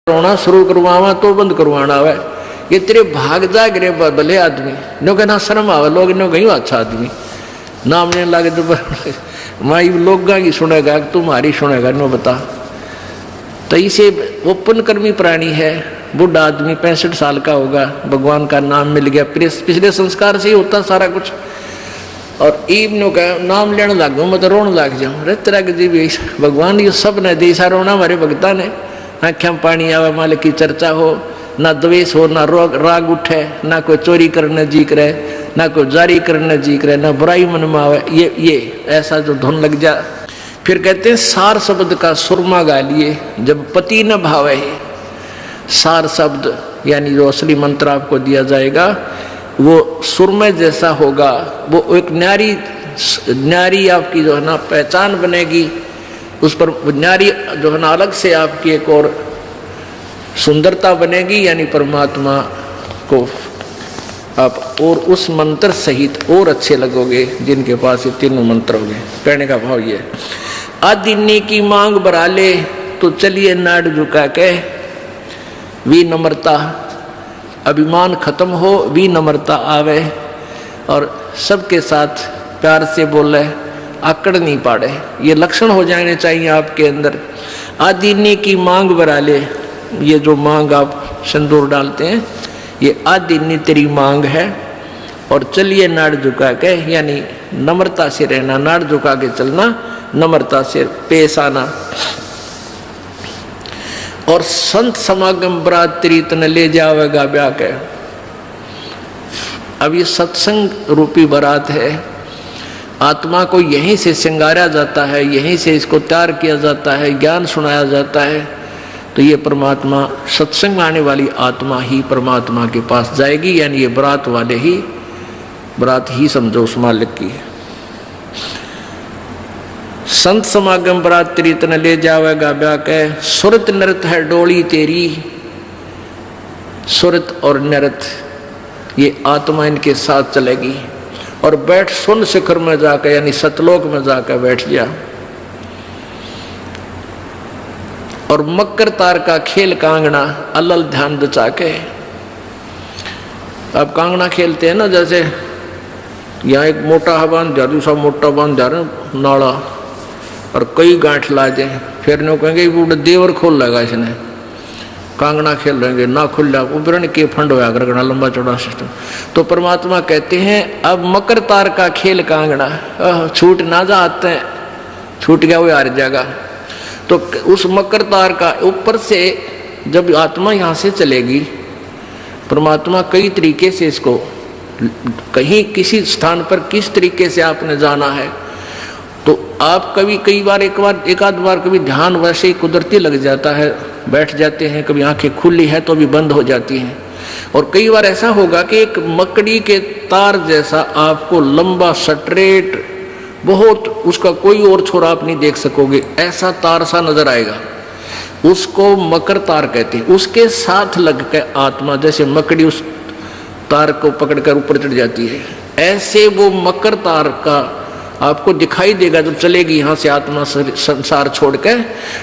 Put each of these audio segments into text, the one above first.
रोना शुरू करवावा तो बंद करवाना है। ये तेरे भाग जा गिरे भले आदमी नो कहना शर्म आवे लोग नो कहीं अच्छा आदमी नाम नहीं लगे तो माई लोग की सुनेगा तुम्हारी सुनेगा नो बता। तो इसे ओपन कर्मी प्राणी है। बुढ़ा आदमी 65 साल का होगा, भगवान का नाम मिल गया, पिछले संस्कार से ही होता सारा कुछ। और ईब का नाम लेने लग गया मैं तो रोने लग जाऊँ। अरे तेरा जी भी भगवान ये सब ने दी सा रोना हमारे भगता ने। आँखें में पानी आवे, मालिक की चर्चा हो, ना द्वेष हो, ना राग उठे, ना कोई चोरी करने जी करे, ना कोई जारी करने जी करे, ना बुराई मन में आवे। ये ऐसा जो धुन लग जा। फिर कहते हैं सार शब्द का सुरमा गा लिए जब पति न भावे। सार शब्द यानी जो असली मंत्र आपको दिया जाएगा वो सुरमय जैसा होगा। वो एक न्यारी आपकी जो है ना पहचान बनेगी। उस पर न्यारी जो है ना अलग से आपकी एक और सुंदरता बनेगी। यानी परमात्मा को आप और उस मंत्र सहित और अच्छे लगोगे जिनके पास ये तीनों मंत्र होंगे। कहने का भाव ये आदिन्नी की मांग भरा ले तो चलिए नाड़ झुका के। विनम्रता, अभिमान खत्म हो, विनम्रता आवे और सबके साथ प्यार से बोले, आकड़ नहीं पाड़े। ये लक्षण हो जाने चाहिए आपके अंदर। आदिन्नी की मांग भरा ले, ये जो मांग आप सिंदूर डालते हैं ये आदिन्नी तेरी मांग है। और चलिए नाड़ झुका के यानी नम्रता से रहना, नाड़ झुका के चलना, नम्रता से पेश आना। और संत समागम बरातरी तन ले जावेगा ब्याह के। अब ये सत्संग रूपी बारात है। आत्मा को यहीं से श्रृंगारा जाता है, यहीं से इसको तैयार किया जाता है, ज्ञान सुनाया जाता है। तो ये परमात्मा सत्संग में आने वाली आत्मा ही परमात्मा के पास जाएगी। यानी ये बरात वाले ही बरात ही समझो उस मालिक की है। संत समागम बरातरी तन ले जावेगा ब्याह के। सुरत नृत है डोली तेरी। सुरत और नृत ये आत्मा इनके साथ चलेगी। और बैठ सुन शिखर में जाकर यानी सतलोक में जाकर बैठ जा। और मकर तार का खेल कांगना अलल ध्यान दचा के। अब कांगना खेलते हैं ना, जैसे यहाँ एक मोटा बांध जा, दूसरा मोटा बांध जा रहे नाड़ा और कई गांठ ला जाए। फिर नो कहेंगे पूरा देवर खोल लेगा इसने। कांगना खेल रहेंगे ना खुल जा उबरण के फंड होया करना लंबा चौड़ा सिस्टम। तो परमात्मा कहते हैं अब मकर तार का खेल कांगना छूट ना जाते हैं, छूट गया वो हार जाएगा। तो उस मकर तार का ऊपर से जब आत्मा यहाँ से चलेगी, परमात्मा कई तरीके से इसको कहीं किसी स्थान पर किस तरीके से आपने जाना है। तो आप एक आध बार कभी ध्यान वैसे ही कुदरती लग जाता है, बैठ जाते हैं। कभी आंखें खुली है तो भी बंद हो जाती हैं। और कई बार ऐसा होगा कि एक मकड़ी के तार जैसा आपको लंबा स्ट्रेट बहुत, उसका कोई और छोरा आप नहीं देख सकोगे, ऐसा तार सा नजर आएगा। उसको मकर तार कहते हैं। उसके साथ लग के आत्मा जैसे मकड़ी उस तार को पकड़कर ऊपर चढ़ जाती है, ऐसे वो मकर तार का आपको दिखाई देगा जब चलेगी यहाँ से आत्मा संसार छोड़ के।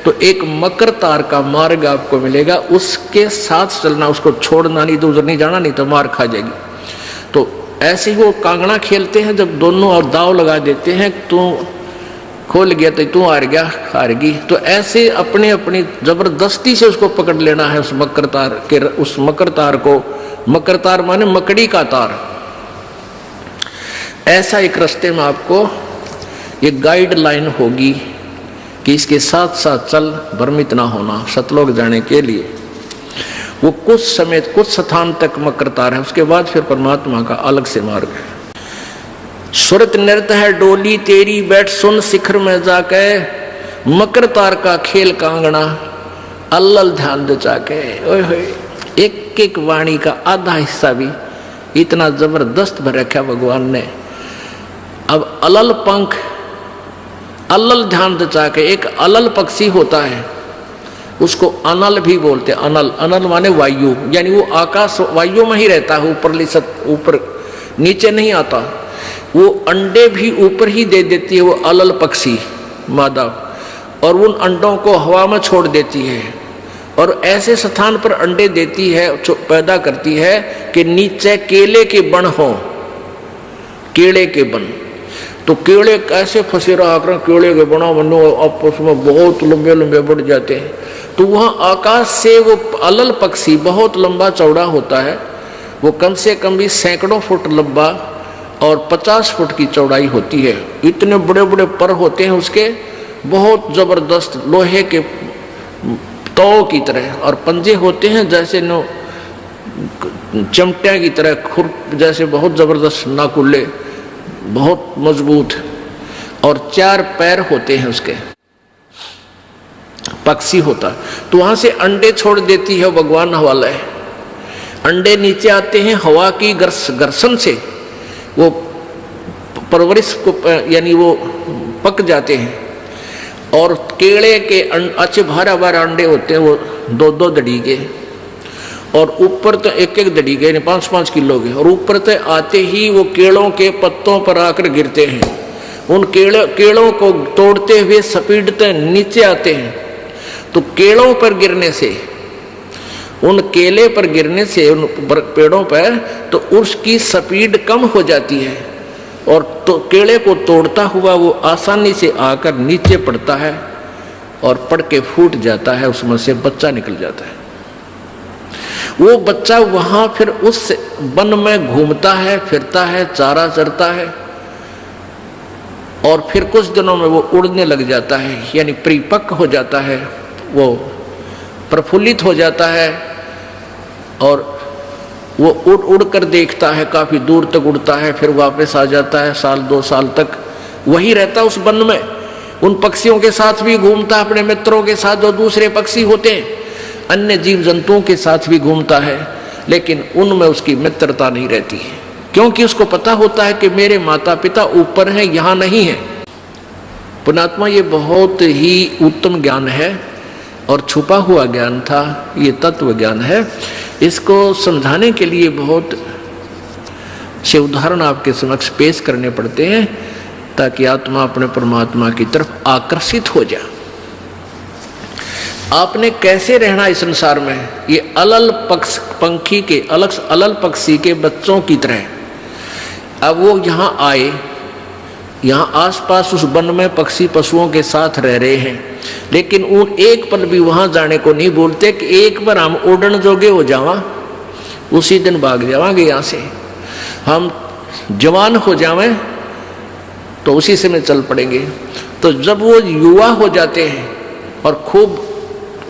तो एक मकर तार का मार्ग आपको मिलेगा, उसके साथ चलना, उसको छोड़ना नहीं, तो उधर नहीं जाना, नहीं तो मार खा जाएगी। तो ऐसे ही वो कांगड़ा खेलते हैं जब दोनों और दाव लगा देते हैं। तू खोल गया तो तू हार गया, हारगी। तो ऐसे अपने अपनी जबरदस्ती से उसको पकड़ लेना है उस मकर तार को। मकर तार माने मकड़ी का तार। ऐसा एक रास्ते में आपको ये गाइडलाइन होगी कि इसके साथ साथ चल, भ्रमित ना होना सतलोक जाने के लिए। वो कुछ समय कुछ स्थान तक मकर तार है, उसके बाद फिर परमात्मा का अलग से मार्ग है। सुरत नृत्य है डोली तेरी, बैठ सुन शिखर में जाके। मकर तार का खेल कांगना अल्लल ध्यान दचा के। ओए होए, एक एक वाणी का आधा हिस्सा भी इतना जबरदस्त भर रखा भगवान ने। अब अलल पंख, अल्लल ध्यान दचा के। एक अलल पक्षी होता है, उसको अनल भी बोलते हैं। अनल, अनल माने वायु, यानी वो आकाश वायु में ही रहता है, ऊपर नीचे नहीं आता। वो अंडे भी ऊपर ही दे देती है वो अलल पक्षी मादा, और उन अंडों को हवा में छोड़ देती है। और ऐसे स्थान पर अंडे देती है, पैदा करती है कि नीचे केले के बन हो, केले के बन। तो केले कैसे फंसे रहा कर, केले के बना बनो आपस में बहुत लंबे लंबे बढ़ जाते हैं। तो वहाँ आकाश से वो अलल पक्षी बहुत लंबा चौड़ा होता है, वो कम से कम भी सैकड़ों फुट लंबा और 50 फुट की चौड़ाई होती है। इतने बड़े बड़े पर होते हैं उसके, बहुत जबरदस्त लोहे के तौ की तरह, और पंजे होते हैं जैसे नो चमटिया की तरह, खुर जैसे बहुत जबरदस्त नाकुल्ले, बहुत मजबूत, और 4 पैर होते हैं उसके, पक्षी होता। तो वहां से अंडे छोड़ देती है, भगवान हवाला है। अंडे नीचे आते हैं हवा की घर्षण से, वो परवरिश को यानी वो पक जाते हैं, और केले के अच्छे भारा भारा अंडे होते हैं, वो 2-2 दड़ी के, और ऊपर तो 1-1 दड़ी के 5-5 किलो के, और ऊपर तो आते ही वो केलों के पत्तों पर आकर गिरते हैं। उन केलों को तोड़ते हुए सपीटते नीचे आते हैं। तो केलों पर गिरने से, उन केले पर गिरने से उन पेड़ों पर, तो उसकी स्पीड कम हो जाती है, और तो केले को तोड़ता हुआ वो आसानी से आकर नीचे पड़ता है, और पड़ के फूट जाता है, उसमें से बच्चा निकल जाता है। वो बच्चा वहां फिर उस वन में घूमता है, फिरता है, चारा चरता है, और फिर कुछ दिनों में वो उड़ने लग जाता है, यानी परिपक्व हो जाता है, वो प्रफुल्लित हो जाता है, और वो उड़ उड़ कर देखता है, काफी दूर तक उड़ता है, फिर वापस आ जाता है, 1-2 साल तक वही रहता उस वन में। उन पक्षियों के साथ भी घूमता है, अपने मित्रों के साथ जो दूसरे पक्षी होते हैं, अन्य जीव जंतुओं के साथ भी घूमता है, लेकिन उनमें उसकी मित्रता नहीं रहती है, क्योंकि उसको पता होता है कि मेरे माता पिता ऊपर हैं, यहाँ नहीं है। पुण्यात्मा, ये बहुत ही उत्तम ज्ञान है और छुपा हुआ ज्ञान था, ये तत्व ज्ञान है। इसको समझाने के लिए बहुत से उदाहरण आपके समक्ष पेश करने पड़ते हैं, ताकि आत्मा अपने परमात्मा की तरफ आकर्षित हो जाए। आपने कैसे रहना इस संसार में, ये अलल पंखी के अलल पक्षी के बच्चों की तरह। अब वो यहाँ आए, यहाँ आसपास उस वन में पक्षी पशुओं के साथ रह रहे हैं, लेकिन उन एक पल भी वहां जाने को नहीं बोलते कि एक बार हम उड़न जोगे हो जावा, उसी दिन भाग जावांगे यहाँ से, हम जवान हो जावें तो उसी से में चल पड़ेंगे। तो जब वो युवा हो जाते हैं और खूब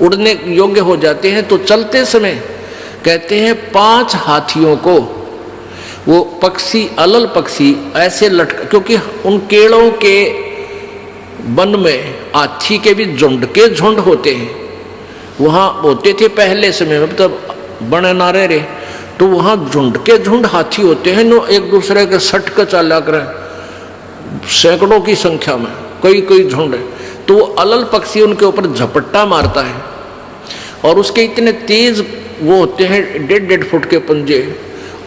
उड़ने योग्य हो जाते हैं, तो चलते समय कहते हैं 5 हाथियों को वो पक्षी, अलल पक्षी ऐसे लटका, क्योंकि उन केलों के वन में हाथी के भी झुंड के झुंड होते हैं, वहाँ होते थे पहले समय में, तब बने नारे रे, तो वहाँ झुंड के झुंड हाथी होते हैं, नो एक दूसरे के सट कर चला कर, सैकड़ों की संख्या में, कई झुंड। तो वो अलल पक्षी उनके ऊपर झपट्टा मारता है, और उसके इतने तेज वो होते हैं 1.5 फुट के पंजे,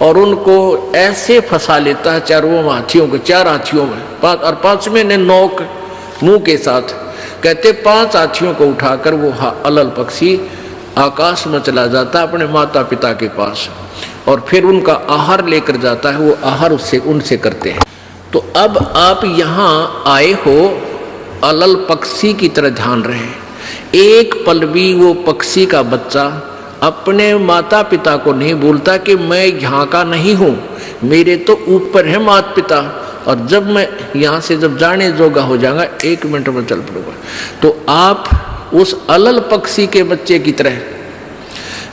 और उनको ऐसे फंसा लेता है चारों हाथियों को, 4 हाथियों में, और 5वें ने नोक मुंह के साथ, कहते 5 हाथियों को उठाकर वो अलल पक्षी आकाश में चला जाता है अपने माता पिता के पास, और फिर उनका आहार लेकर जाता है, वो आहार उससे उनसे करते हैं। तो अब आप यहाँ आए हो, अलल पक्षी की तरह ध्यान रहे, एक पल भी वो पक्षी का बच्चा अपने माता पिता को नहीं बोलता कि मैं यहाँ का नहीं हूँ, मेरे तो ऊपर है माता पिता, और जब मैं यहाँ से जब जाने जोगा हो जाऊंगा 1 मिनट में चल पड़ूंगा। तो आप उस अलल पक्षी के बच्चे की तरह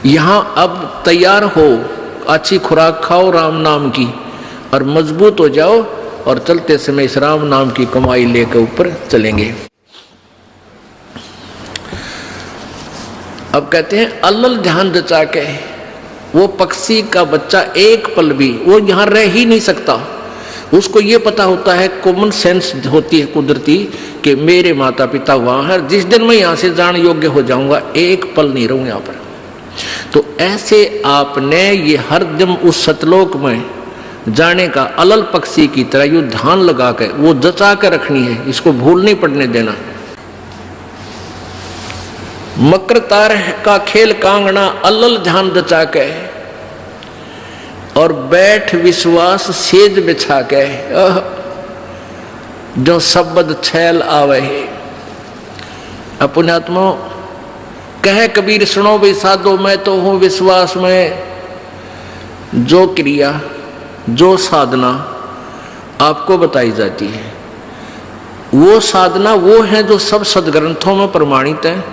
यहाँ अब तैयार हो, अच्छी खुराक खाओ राम नाम की, और मजबूत हो जाओ, और चलते समय इस राम नाम की कमाई लेकर ऊपर चलेंगे। अब कहते हैं अलल ध्यान जचा के वो पक्षी का बच्चा एक पल भी वो यहाँ रह ही नहीं सकता, उसको ये पता होता है, कॉमन सेंस होती है कुदरती, कि मेरे माता पिता वहाँ है, जिस दिन मैं यहाँ से जान योग्य हो जाऊंगा एक पल नहीं रहूँ यहाँ पर। तो ऐसे आपने ये हर दिन उस सतलोक में जाने का अलल पक्षी की तरह यू ध्यान लगा कर वो जचा कर रखनी है, इसको भूल नहीं पड़ने देना। मकर तार का खेल कांगना अलल ध्यान दचा के, और बैठ विश्वास सेज बिछा के, जो शब्द छैल आवे है। पुण्यात्मा कहे कबीर सुनो भी साधो, मैं तो हूं विश्वास में। जो क्रिया जो साधना आपको बताई जाती है, वो साधना वो है जो सब सदग्रंथों में प्रमाणित है,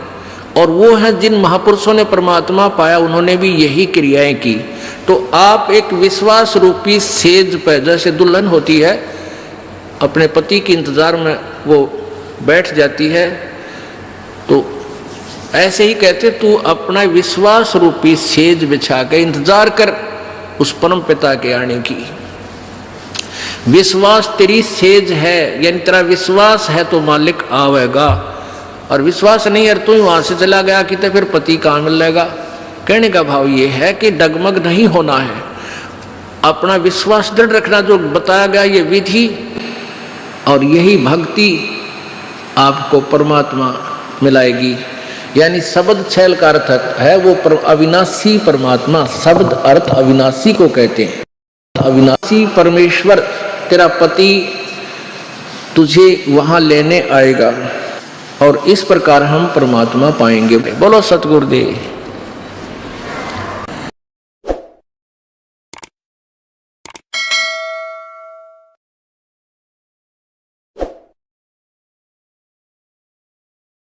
और वो है जिन महापुरुषों ने परमात्मा पाया, उन्होंने भी यही क्रियाएं की। तो आप एक विश्वास रूपी सेज पर, जैसे दुल्हन होती है अपने पति के इंतजार में वो बैठ जाती है, तो ऐसे ही कहते तू अपना विश्वास रूपी सेज बिछा के इंतजार कर उस परम पिता के आने की। विश्वास तेरी सेज है, यानी तेरा विश्वास है तो मालिक आवेगा, और विश्वास नहीं है तू ही वहां से चला गया कि तो फिर पति कहाँ मिलेगा। कहने का भाव ये है कि डगमग नहीं होना है, अपना विश्वास दृढ़ रखना, जो बताया गया ये विधि और यही भक्ति आपको परमात्मा मिलाएगी। यानी शब्द छैल का अर्थ है वो अविनाशी परमात्मा, शब्द अर्थ अविनाशी को कहते हैं। अविनाशी परमेश्वर तेरा पति तुझे वहां लेने आएगा, और इस प्रकार हम परमात्मा पाएंगे। बोलो सतगुरुदेव।